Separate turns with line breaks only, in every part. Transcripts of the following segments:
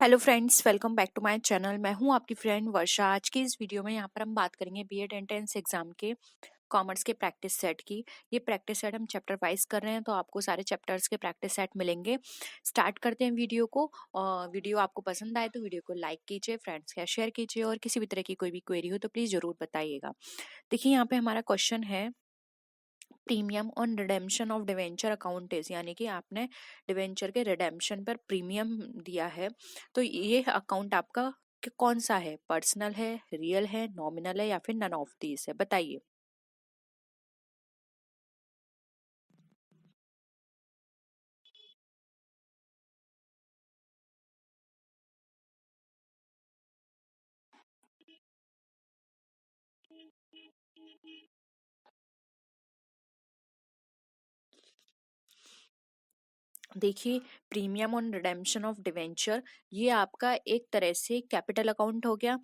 Hello friends, welcome back to my channel. मैं हूं आपकी फ्रेंड वर्षा। आज की इस वीडियो में यहाँ पर हम बात करेंगे बीएड एंट्रेंस एग्जाम के कॉमर्स के प्रैक्टिस सेट की। ये प्रैक्टिस सेट हम चैप्टर वाइज कर रहे हैं, तो आपको सारे चैप्टर्स के प्रैक्टिस सेट मिलेंगे। स्टार्ट करते हैं वीडियो को। और वीडियो आपको पसंद आए तो वीडियो को लाइक कीजिए, फ्रेंड्स के साथ शेयर कीजिए, और किसी भी तरह की कोई भी क्वेरी हो तो प्लीज जरूर बताइएगा। देखिए, यहाँ पे हमारा क्वेश्चन है premium on redemption of debenture account is, यानी कि आपने डिवेंचर के रिडेम्पशन पर प्रीमियम दिया है, तो ये अकाउंट आपका कौन सा है? पर्सनल है, रियल है, नॉमिनल है, या फिर नन ऑफ दीज है? बताइए। देखिए, premium on redemption of debenture ये आपका एक तरह से कैपिटल अकाउंट हो गया,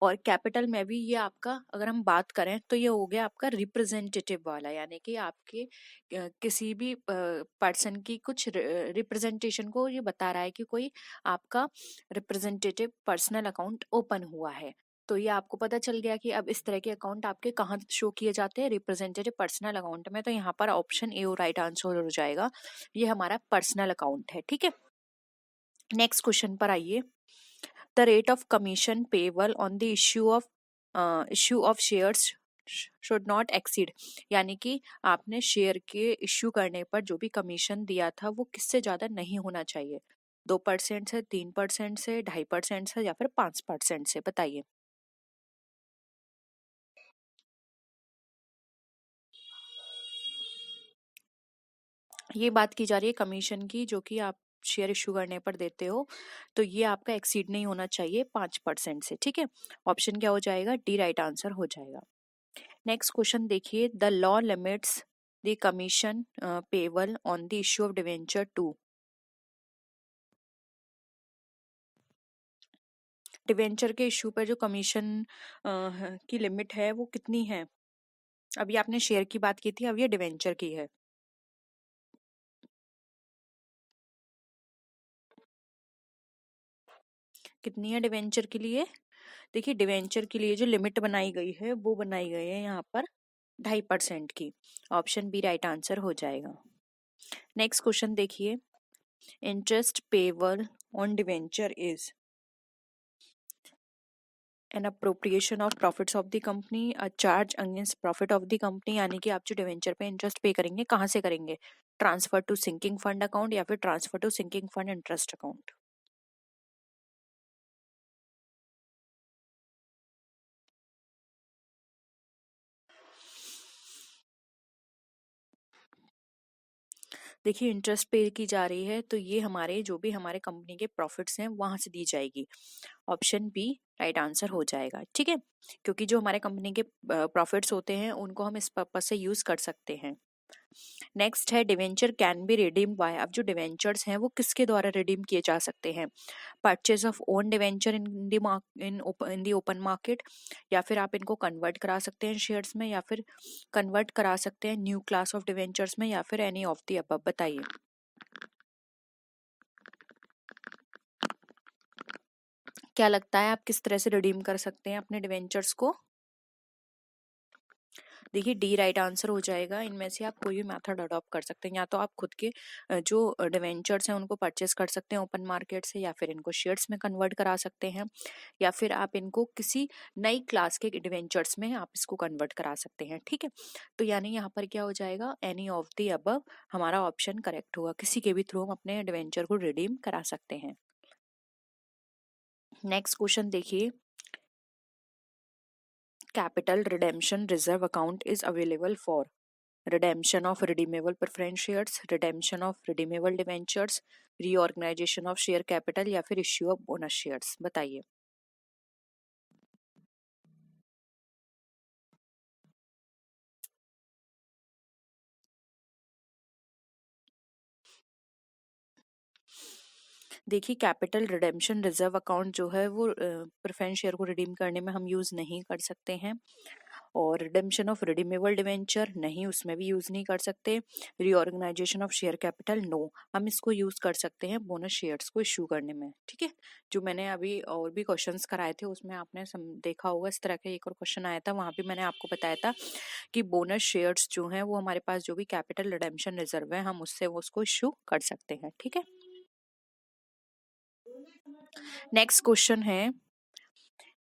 और कैपिटल में भी ये आपका, अगर हम बात करें तो ये हो गया आपका रिप्रेजेंटेटिव वाला, यानी कि आपके किसी भी पर्सन की कुछ रिप्रेजेंटेशन को ये बता रहा है कि कोई आपका रिप्रेजेंटेटिव पर्सनल अकाउंट ओपन हुआ है। तो ये आपको पता चल गया कि अब इस तरह के अकाउंट आपके कहाँ शो किए जाते हैं, रिप्रेजेंटेटिव पर्सनल अकाउंट में। तो यहाँ पर ऑप्शन ए राइट आंसर हो जाएगा। ये हमारा पर्सनल अकाउंट है, ठीक है। नेक्स्ट क्वेश्चन पर आइए। The rate of commission payable on the issue of shares should not exceed, यानी कि आपने शेयर के इश्यू करने पर जो भी कमीशन दिया था वो किससे ज्यादा नहीं होना चाहिए? 2% से, 3% से, 2.5% से, या फिर 5% से? बताइए। ये बात की जा रही है कमीशन की, जो कि आप शेयर इशू करने पर देते हो, तो ये आपका एक्सीड नहीं होना चाहिए 5% से, ठीक है। ऑप्शन क्या हो जाएगा? डी राइट आंसर हो जाएगा। नेक्स्ट क्वेश्चन देखिए। The law limits the commission payable on the issue of debenture to. Debenture के इश्यू पर जो कमीशन की लिमिट है वो कितनी है? अभी आपने शेयर की बात की थी, अब ये डिवेंचर की है। कितनी है डिवेंचर के लिए? देखिए, डिवेंचर के लिए जो लिमिट बनाई गई है वो बनाई गई है यहाँ पर 2.5% की। ऑप्शन बी राइट आंसर हो जाएगा। नेक्स्ट क्वेश्चन देखिए। Interest payable on debenture is an appropriation of profits of the company, a charge against profit of the company, यानी कि आप जो डिवेंचर पे इंटरेस्ट पे करेंगे कहाँ से करेंगे? Transfer to sinking fund account, या फिर transfer to sinking fund interest account? देखिए, इंटरेस्ट पे की जा रही है, तो ये हमारे जो भी हमारे कंपनी के प्रॉफिट्स हैं वहां से दी जाएगी। ऑप्शन बी राइट आंसर हो जाएगा, ठीक है। क्योंकि जो हमारे कंपनी के प्रॉफिट्स होते हैं उनको हम इस पर्पज से यूज कर सकते हैं। नेक्स्ट है debenture can be redeem by. अब जो डिवेंचर्स हैं वो किसके द्वारा रिडीम किए जा सकते हैं? Purchase of own debenture in the open market, या फिर आप इनको कन्वर्ट करा सकते हैं शेयर्स में, या फिर कन्वर्ट करा सकते हैं न्यू क्लास ऑफ डिवेंचर्स में, या फिर एनी ऑफ द अबव? बताइए। क्या लगता है आप किस तरह से रिडीम कर सकते हैं अपने डिवेंचर्स को? देखिए, डी राइट आंसर हो जाएगा। इनमें से आप कोई भी मेथड अडॉप्ट कर सकते हैं। या तो आप खुद के जो डिवेंचर्स हैं उनको परचेस कर सकते हैं ओपन मार्केट से, या फिर इनको शेयर्स में कन्वर्ट करा सकते हैं, या फिर आप इनको किसी नई क्लास के डिवेंचर्स में आप इसको कन्वर्ट करा सकते हैं, ठीक है। तो यानी यहाँ पर क्या हो जाएगा? एनी ऑफ द अबव हमारा ऑप्शन करेक्ट होगा। किसी के भी थ्रू हम अपने डिवेंचर को रिडीम करा सकते हैं। नेक्स्ट क्वेश्चन देखिए। Capital Redemption Reserve account is available for redemption of redeemable preference shares, redemption of redeemable debentures, reorganization of share capital, या फिर issue of bonus shares? बताइए। देखिए, कैपिटल रिडेम्पशन रिजर्व अकाउंट जो है वो प्रेफरेंस शेयर को redeem करने में हम यूज नहीं कर सकते हैं। और रिडेम्पशन ऑफ रिडीमेबल डिवेंचर नहीं, उसमें भी यूज नहीं कर सकते। Reorganisation of share capital no, हम इसको यूज कर सकते हैं बोनस शेयर्स को इश्यू करने में। ठीक है, जो मैंने अभी और भी क्वेश्चंस कराए थे उसमें आपने देखा होगा, इस तरह का एक और क्वेश्चन आया था, वहां भी मैंने आपको बताया था कि बोनस शेयर्स जो हैं वो हमारे पास जो भी कैपिटल रिडेम्पशन रिजर्व है हम उससे वो उसको इश्यू कर सकते हैं। ठीक है, नेक्स्ट क्वेश्चन है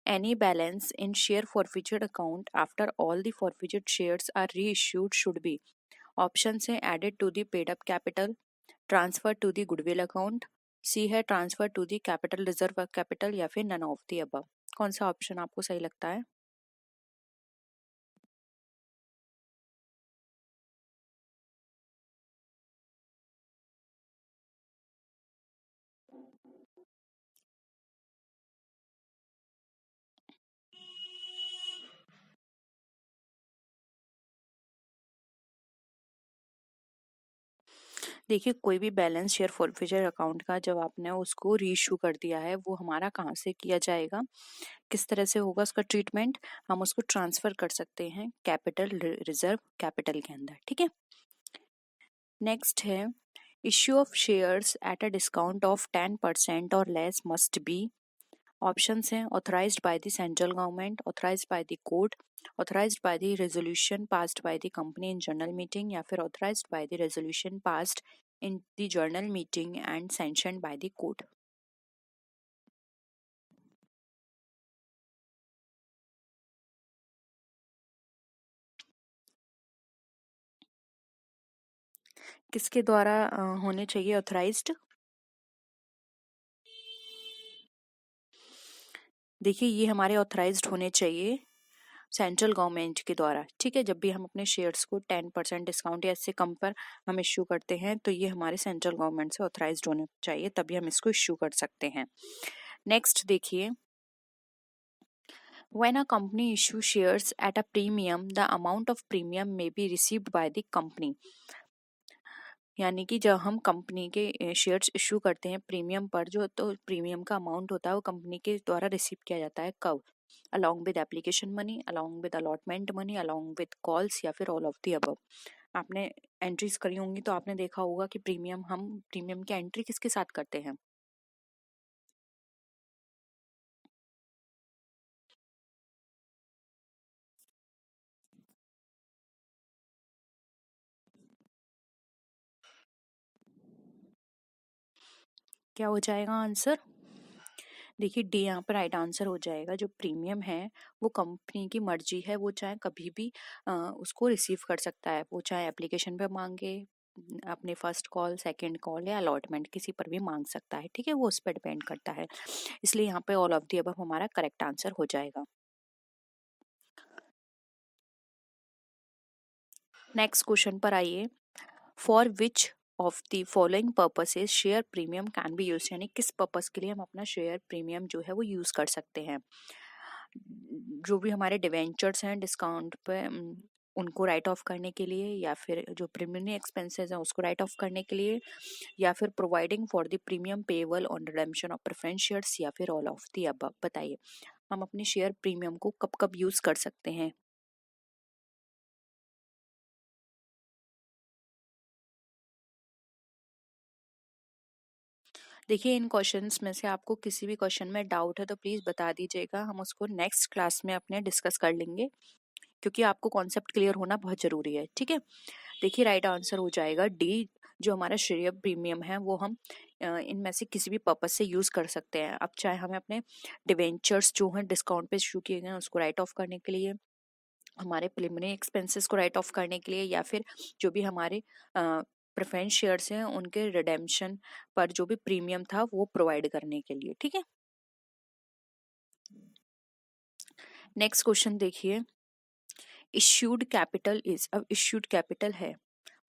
any balance in share forfeited account after all the forfeited shares are reissued should be, option है added to the paid up capital, transfer to the goodwill account, C है transfer to the capital reserve capital, या फिर none of the above. कौन सा option आपको सही लगता है? देखिए, कोई भी बैलेंस शेयर फॉरफिचर अकाउंट का जब आपने उसको रीइश्यू कर दिया है, वो हमारा कहाँ से किया जाएगा, किस तरह से होगा उसका ट्रीटमेंट, हम उसको ट्रांसफर कर सकते हैं कैपिटल रिजर्व कैपिटल के अंदर। ठीक है, नेक्स्ट है issue of shares at a discount of 10% और लेस मस्ट बी, ऑप्शंस हैं authorised by the central government, authorised by the court, authorised by the resolution passed by the company in general meeting, या फिर authorised by the resolution passed in the general meeting and sanctioned by the court. किसके द्वारा होने चाहिए authorised? देखिए, ये हमारे authorised होने चाहिए सेंट्रल गवर्नमेंट के द्वारा। ठीक है, जब भी हम अपने शेयर्स को 10% डिस्काउंट या इससे कम पर हम इश्यू करते हैं तो ये हमारे सेंट्रल गवर्नमेंट से ऑथराइज्ड होने चाहिए, तभी हम इसको इश्यू कर सकते हैं। नेक्स्ट देखिए, when a company issues shares at a premium the amount of premium may be received by the company, यानी कि जब हम कंपनी के शेयर्स इशू करते हैं प्रीमियम पर, जो तो प्रीमियम का अमाउंट होता है वो कंपनी के द्वारा रिसीव किया जाता है कब, along with application money, along with allotment money, along with calls, या फिर ऑल ऑफ द अबव। आपने एंट्रीज करी होंगी तो आपने देखा होगा कि हम प्रीमियम की एंट्री किसके साथ करते हैं? क्या हो जाएगा आंसर? देखिए, डी यहाँ पर राइट आंसर हो जाएगा। जो प्रीमियम है वो कंपनी की मर्जी है, वो चाहे कभी भी उसको रिसीव कर सकता है, वो चाहे एप्लीकेशन पे मांगे, अपने फर्स्ट कॉल, सेकंड कॉल, या अलॉटमेंट किसी पर भी मांग सकता है। ठीक है, वो उस पर डिपेंड करता है, इसलिए यहाँ पे ऑल ऑफ दी अबव हमारा करेक्ट आंसर हो जाएगा। नेक्स्ट क्वेश्चन पर आइए, for which of the following purposes share premium can be use, यानी किस पर्पस के लिए हम अपना शेयर प्रीमियम जो है वो यूज कर सकते हैं। जो भी हमारे डिवेंचर्स हैं डिस्काउंट पे उनको राइट ऑफ करने के लिए, या फिर जो प्रीमियम एक्सपेंसेस हैं उसको राइट ऑफ करने के लिए, या फिर providing for the premium payable on redemption of preference shares, या फिर ऑल ऑफ द अबव। बताइए, हम अपने शेयर प्रीमियम को कब कब यूज कर सकते हैं? देखिए, इन क्वेश्चंस में से आपको किसी भी क्वेश्चन में डाउट है तो प्लीज बता दीजिएगा, हम उसको नेक्स्ट क्लास में अपने डिस्कस कर लेंगे, क्योंकि आपको कॉन्सेप्ट क्लियर होना बहुत जरूरी है। ठीक है, देखिए राइट आंसर हो जाएगा डी, जो हमारा शेयर प्रीमियम है वो हम इनमें से किसी भी पर्पज से यूज कर सकते हैं। अब चाहे हमें अपने डिवेंचर्स जो हैं डिस्काउंट पे इशू किए गए हैं उसको राइट ऑफ करने के लिए, हमारे प्रिलिमिनरी एक्सपेंसेस को राइट ऑफ करने के लिए, या फिर जो भी हमारे प्रेफरेंस शेयर्स हैं उनके रिडेम्पशन पर जो भी प्रीमियम था वो प्रोवाइड करने के लिए। ठीक है, नेक्स्ट क्वेश्चन देखिए, इश्यूड कैपिटल इज, अब इश्यूड कैपिटल है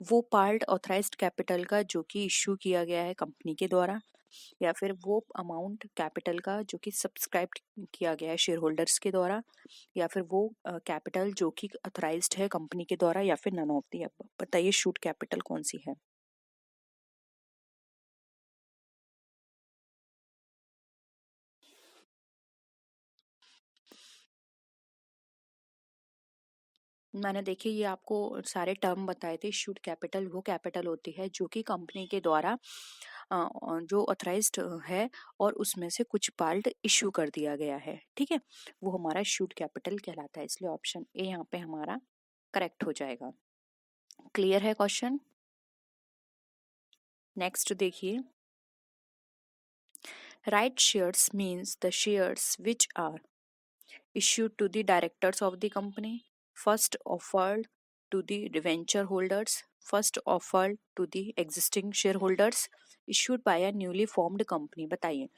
वो पार्ट ऑथराइज्ड कैपिटल का जो कि इश्यू किया गया है कंपनी के द्वारा, या फिर वो अमाउंट कैपिटल का जो कि सब्सक्राइब किया गया है शेयर होल्डर्स के द्वारा, या फिर वो कैपिटल जो कि ऑथराइज्ड है कंपनी के द्वारा, या फिर नन ऑफ दी अबव। बताइए इशूड कैपिटल कौन सी है? मैंने देखिए ये आपको सारे टर्म बताए थे। इशूड कैपिटल वो कैपिटल होती है जो कि कंपनी के द्वारा जो ऑथराइज्ड है और उसमें से कुछ पार्ट इशू कर दिया गया है, ठीक है, वो हमारा इशूड कैपिटल कहलाता है। इसलिए ऑप्शन ए यहाँ पे हमारा करेक्ट हो जाएगा। क्लियर है क्वेश्चन? नेक्स्ट देखिए, right shares means the shares which are issued to the directors of the company, first offered to the debenture holders, first offered to the existing shareholders, issued by a newly formed company। बताइए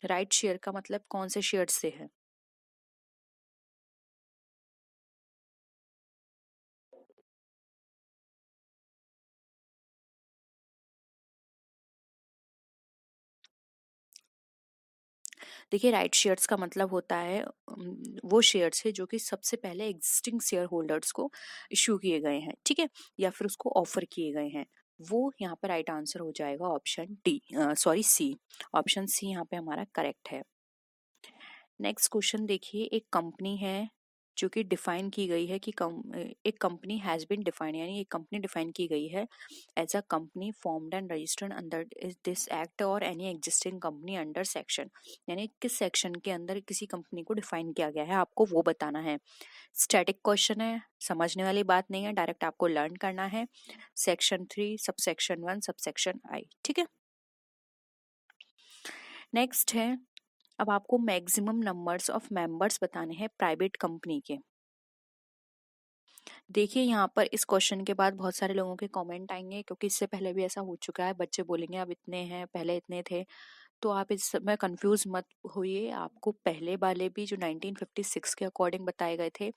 right share का मतलब कौन से share से है? देखिए right shares का मतलब होता है वो शेयर्स है जो कि सबसे पहले एग्जिस्टिंग शेयर होल्डर्स को इश्यू किए गए हैं, ठीक है, या फिर उसको ऑफर किए गए हैं। वो यहाँ पे राइट आंसर हो जाएगा option D, sorry C. Option C यहाँ पे हमारा करेक्ट है। नेक्स्ट क्वेश्चन देखिए, एक कंपनी है जो कि डिफाइन की गई है कि एक कंपनी हैज बीन डिफाइंड, यानी एक कंपनी डिफाइन की गई है as a company formed and registered under this act or any existing company under section, यानी किस सेक्शन के अंदर किसी कंपनी को डिफाइन किया गया है आपको वो बताना है। स्टैटिक क्वेश्चन है, समझने वाली बात नहीं है, डायरेक्ट आपको लर्न करना है। Section 3 sub section 1 sub section I, ठीक है। नेक्स्ट है, अब आपको मैक्सिमम नंबर्स ऑफ मेंबर्स बताने हैं प्राइवेट कंपनी के। देखिए यहाँ पर इस क्वेश्चन के बाद बहुत सारे लोगों के कमेंट आएंगे, क्योंकि इससे पहले भी ऐसा हो चुका है। बच्चे बोलेंगे अब इतने हैं, पहले इतने थे। तो आप इस समय कंफ्यूज मत होइए, आपको पहले वाले भी जो 1956 के अकॉर्डिंग बताए गए थे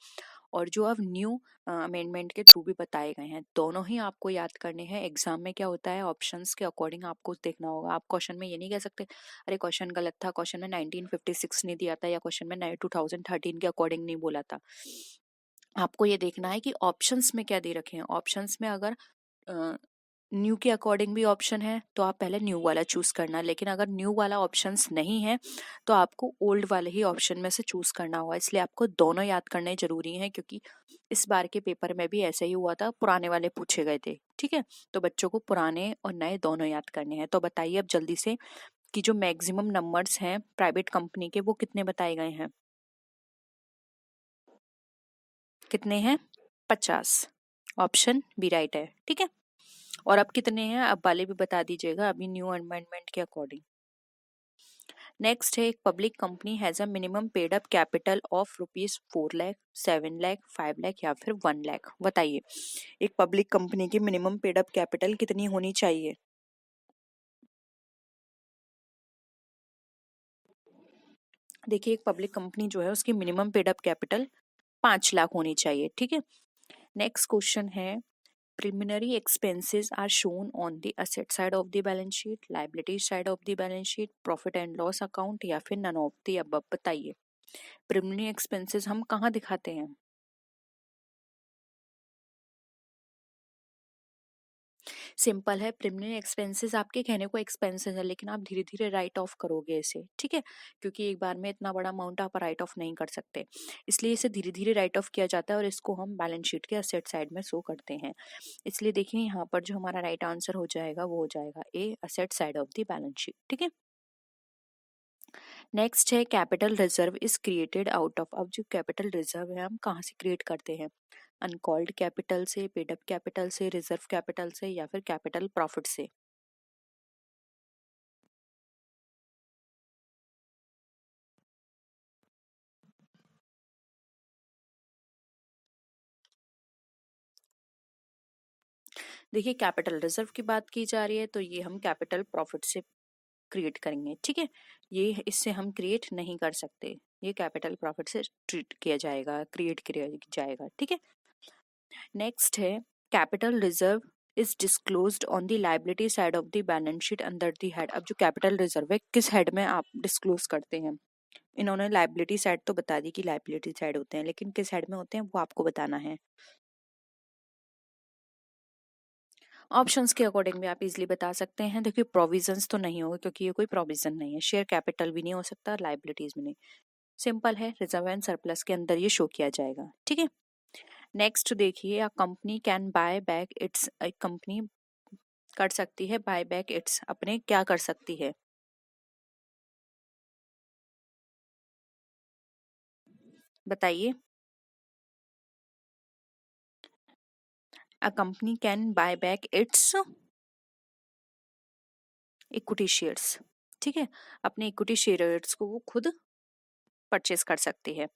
और जो अब न्यू अमेंडमेंट के थ्रू भी बताए गए हैं, दोनों ही आपको याद करने हैं। एग्जाम में क्या होता है, ऑप्शंस के अकॉर्डिंग आपको देखना होगा। आप क्वेश्चन में ये नहीं कह सकते अरे क्वेश्चन गलत था, क्वेश्चन में 1956 नहीं दिया था, या क्वेश्चन में 2013 के अकॉर्डिंग नहीं बोला था। आपको ये देखना है कि ऑप्शंस में क्या दे रखे हैं। ऑप्शंस में अगर न्यू के अकॉर्डिंग भी ऑप्शन है तो आप पहले न्यू वाला चूज करना, लेकिन अगर न्यू वाला ऑप्शंस नहीं है तो आपको ओल्ड वाले ही ऑप्शन में से चूज करना होगा। इसलिए आपको दोनों याद करने जरूरी हैं, क्योंकि इस बार के पेपर में भी ऐसे ही हुआ था, पुराने वाले पूछे गए थे, ठीक है। तो बच्चों को पुराने और नए दोनों याद करने हैं। तो बताइए अब जल्दी से कि जो मैक्सिमम नंबर्स हैं प्राइवेट कंपनी के वो कितने बताए गए हैं? कितने हैं? 50। ऑप्शन बी राइट है, ठीक है। और अब कितने हैं अब वाले भी बता दीजिएगा अभी न्यू अमेंडमेंट के अकॉर्डिंग। नेक्स्ट है, एक public company has a minimum paid up capital of ₹4 lakh, 7 lakh, 5 lakh या फिर 1 लाख। बताइए एक पब्लिक कंपनी की मिनिमम पेड अप कैपिटल कितनी होनी चाहिए? देखिए एक पब्लिक कंपनी जो है उसकी minimum paid up capital 5 lakh होनी चाहिए, ठीक है। नेक्स्ट क्वेश्चन है, preliminary expenses are shown on the asset side of the balance sheet, liability side of the balance sheet, profit and loss account या फिर none of the above। बताइए preliminary expenses हम कहाँ दिखाते हैं? सिंपल है, preliminary expenses आपके कहने को एक्सपेंसेस है, लेकिन आप धीरे धीरे राइट ऑफ करोगे इसे, ठीक है, क्योंकि एक बार में इतना बड़ा अमाउंट आप राइट ऑफ नहीं कर सकते। इसलिए इसे धीरे धीरे राइट ऑफ किया जाता है और इसको हम बैलेंस शीट के असेट साइड में शो करते हैं। इसलिए देखिए यहाँ पर जो हमारा राइट आंसर हो जाएगा वो हो जाएगा a, asset side of the balance sheet, ठीक है। नेक्स्ट है, capital reserve is created out of. अब जो कैपिटल रिजर्व है हम कहाँ से क्रिएट करते हैं? अनकॉल्ड कैपिटल से, पेड अप कैपिटल से, रिजर्व कैपिटल से या फिर कैपिटल प्रॉफिट से? देखिए कैपिटल रिजर्व की बात की जा रही है तो ये हम कैपिटल प्रॉफिट से क्रिएट करेंगे, ठीक है। ये इससे हम क्रिएट नहीं कर सकते, ये कैपिटल प्रॉफिट से ट्रीट किया जाएगा, क्रिएट किया जाएगा, ठीक है। नेक्स्ट है, capital reserve is disclosed on the liability side of the balance sheet under the head. अब जो कैपिटल रिजर्व है किस हेड में आप डिस्क्लोज करते हैं? इन्होंने लायबिलिटी साइड तो बता दी कि लायबिलिटी साइड होते हैं, लेकिन किस हेड में होते हैं वो आपको बताना है। ऑप्शंस के अकॉर्डिंग भी आप इजीली बता सकते हैं। देखिए प्रोविजंस तो नहीं होगा, क्योंकि ये कोई प्रोविजन नहीं है, शेयर कैपिटल भी नहीं हो सकता, लायबिलिटीज भी नहीं। सिंपल है, रिजर्व एंड सरप्लस के अंदर ये शो किया जाएगा। ठीक है, नेक्स्ट देखिए, a company can buy back it's, एक कंपनी कर सकती है बाय बैक इट्स, अपने क्या कर सकती है, बताइए। A company can buy back it's equity shares. ठीक है, अपने इक्विटी शेयर्स को वो खुद परचेस कर सकती है।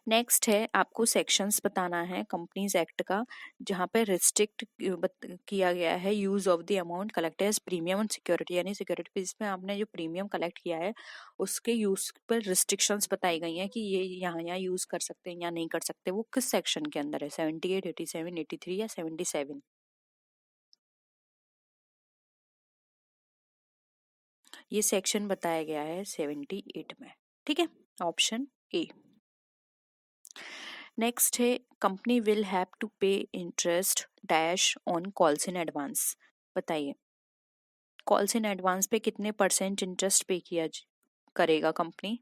नेक्स्ट है, आपको सेक्शंस बताना है कंपनीज एक्ट का, जहाँ पे रिस्ट्रिक्ट किया गया है use of the amount collected as premium on security, यानी सिक्योरिटी बेस पे आपने जो प्रीमियम कलेक्ट किया है उसके यूज पर रिस्ट्रिक्शंस बताई गई हैं कि ये यहाँ यहाँ यूज कर सकते हैं या नहीं कर सकते। वो किस सेक्शन के अंदर है, 78, 87, 83 या 77? ये सेक्शन बताया गया है 78 में। ठीक है, ऑप्शन ए। नेक्स्ट है, कंपनी विल हैव टू पे interest dash on calls in advance, बताइए। कॉल्स इन एडवांस पे कितने परसेंट इंटरेस्ट पे किया करेगा कंपनी?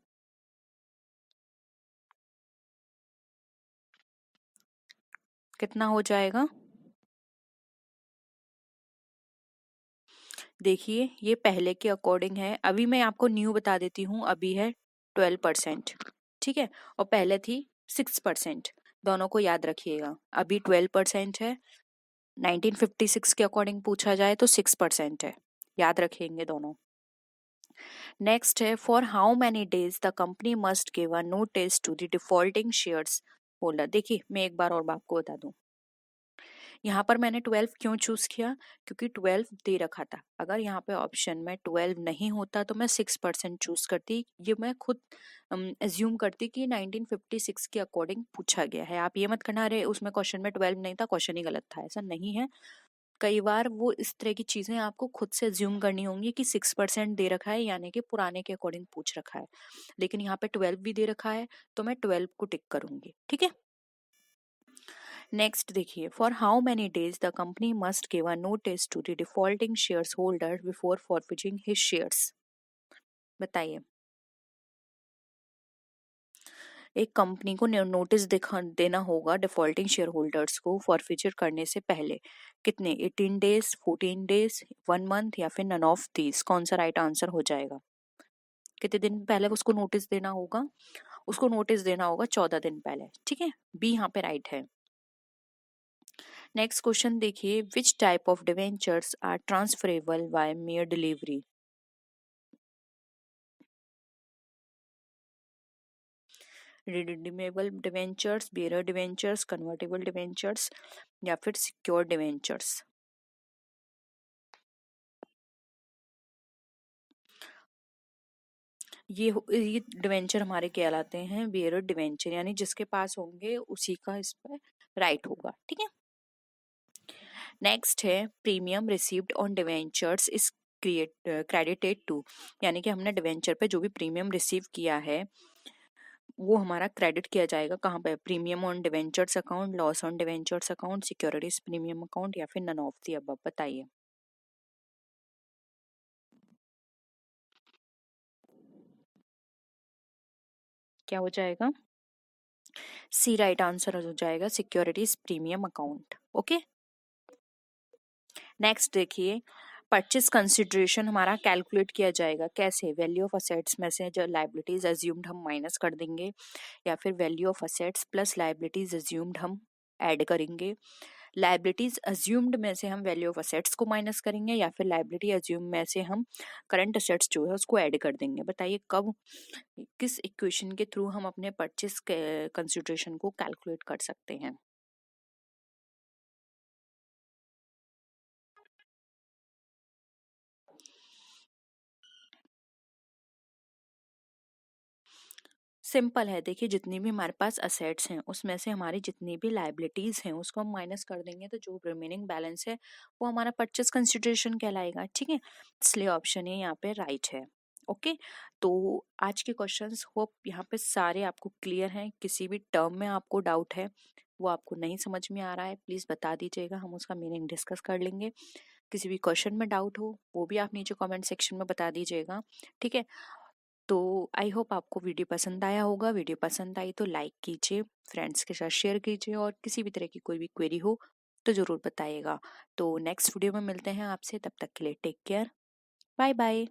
कितना हो जाएगा? देखिए, ये पहले के अकॉर्डिंग है, अभी मैं आपको न्यू बता देती हूँ, अभी है 12%। ठीक है, और पहले थी 6%, दोनों को याद रखिएगा। अभी 12% है, 1956 के अकॉर्डिंग पूछा जाए तो 6% है, याद रखेंगे दोनों। नेक्स्ट है, for how many days the company must give a notice to the defaulting shares holder. देखिए, मैं एक बार और आपको बता दूं, यहाँ पर मैंने 12 क्यों चूज किया, क्योंकि 12 दे रखा था। अगर यहाँ पे ऑप्शन में 12 नहीं होता तो मैं 6% चूज करती, ये मैं खुद एज्यूम करती कि 1956 के अकॉर्डिंग पूछा गया है। आप ये मत करना अरे उसमें क्वेश्चन में 12 नहीं था, क्वेश्चन ही गलत था, ऐसा नहीं है। कई बार वो इस तरह की चीजें आपको खुद से एज्यूम करनी होंगी कि 6% दे रखा है, यानी कि पुराने के अकॉर्डिंग पूछ रखा है, लेकिन यहाँ पे 12 भी दे रखा है तो मैं 12 को टिक करूंगी। ठीक है, नेक्स्ट देखिए, for how many days the company must give a notice to the defaulting shares holder before forfeiting his shares, बताइए। एक कंपनी को नोटिस दिखा देना होगा डिफॉल्टिंग शेयर होल्डर्स को फॉरफिचर करने से पहले, कितने, 18 डेज, 14 डेज, 1 मंथ, या फिर नन ऑफ दीज? कौन सा राइट आंसर हो जाएगा? कितने दिन पहले उसको नोटिस देना होगा? उसको नोटिस देना होगा 14 दिन पहले। ठीक है, बी यहाँ पे राइट है। नेक्स्ट क्वेश्चन देखिए, which type of debentures are transferable by mere delivery? Redeemable debentures, bearer debentures, convertible debentures, या फिर सिक्योर डिवेंचर्स? ये डिवेंचर हमारे कहलाते हैं बेयरर डिवेंचर, यानी जिसके पास होंगे उसी का इस पर राइट होगा। ठीक है, नेक्स्ट है, premium received on debentures is credited to, यानी कि हमने डिवेंचर पे जो भी प्रीमियम रिसीव किया है वो हमारा क्रेडिट किया जाएगा कहाँ पे? Premium on debentures account, loss on debentures account, securities premium account, या फिर नन ऑफ द अबव, बताइए। क्या हो जाएगा? सी राइट आंसर हो जाएगा, securities premium account. Okay, next देखिए, परचेज कंसिडरेशन हमारा कैलकुलेट किया जाएगा कैसे? वैल्यू ऑफ असेट्स में से जो लाइबिलिटीज अज्यूम्ड हम माइनस कर देंगे, या फिर value of assets plus liabilities assumed हम ऐड करेंगे। लाइबिलिटीज अज्यूम्ड में से हम वैल्यू ऑफ असेट्स को माइनस करेंगे, या फिर लाइबिलिटी अज्यूम में से हम करंट असेट्स जो है उसको ऐड कर देंगे। बताइए कब, किस इक्वेशन के थ्रू हम अपने परचेज कंसिडरेशन को कैलकुलेट कर सकते हैं? सिंपल है, देखिए जितनी भी हमारे पास असेट्स हैं उसमें से हमारी जितनी भी लाइबिलिटीज हैं उसको हम माइनस कर देंगे, तो जो रिमेनिंग बैलेंस है वो हमारा परचेज कंसिडरेशन कहलाएगा। ठीक है, इसलिए ऑप्शन ए यहाँ पे राइट है। ओके, तो आज के क्वेश्चंस होप यहाँ पे सारे आपको क्लियर हैं। किसी भी टर्म में आपको डाउट है, वो आपको नहीं समझ में आ रहा है, प्लीज बता दीजिएगा, हम उसका मीनिंग डिस्कस कर लेंगे। किसी भी क्वेश्चन में डाउट हो वो भी आप नीचे कमेंट सेक्शन में बता दीजिएगा। ठीक है, तो आई होप आपको वीडियो पसंद आया होगा। वीडियो पसंद आई तो लाइक कीजिए, फ्रेंड्स के साथ शेयर कीजिए, और किसी भी तरह की कोई भी क्वेरी हो तो ज़रूर बताइएगा। तो नेक्स्ट वीडियो में मिलते हैं आपसे, तब तक के लिए टेक केयर, बाय बाय।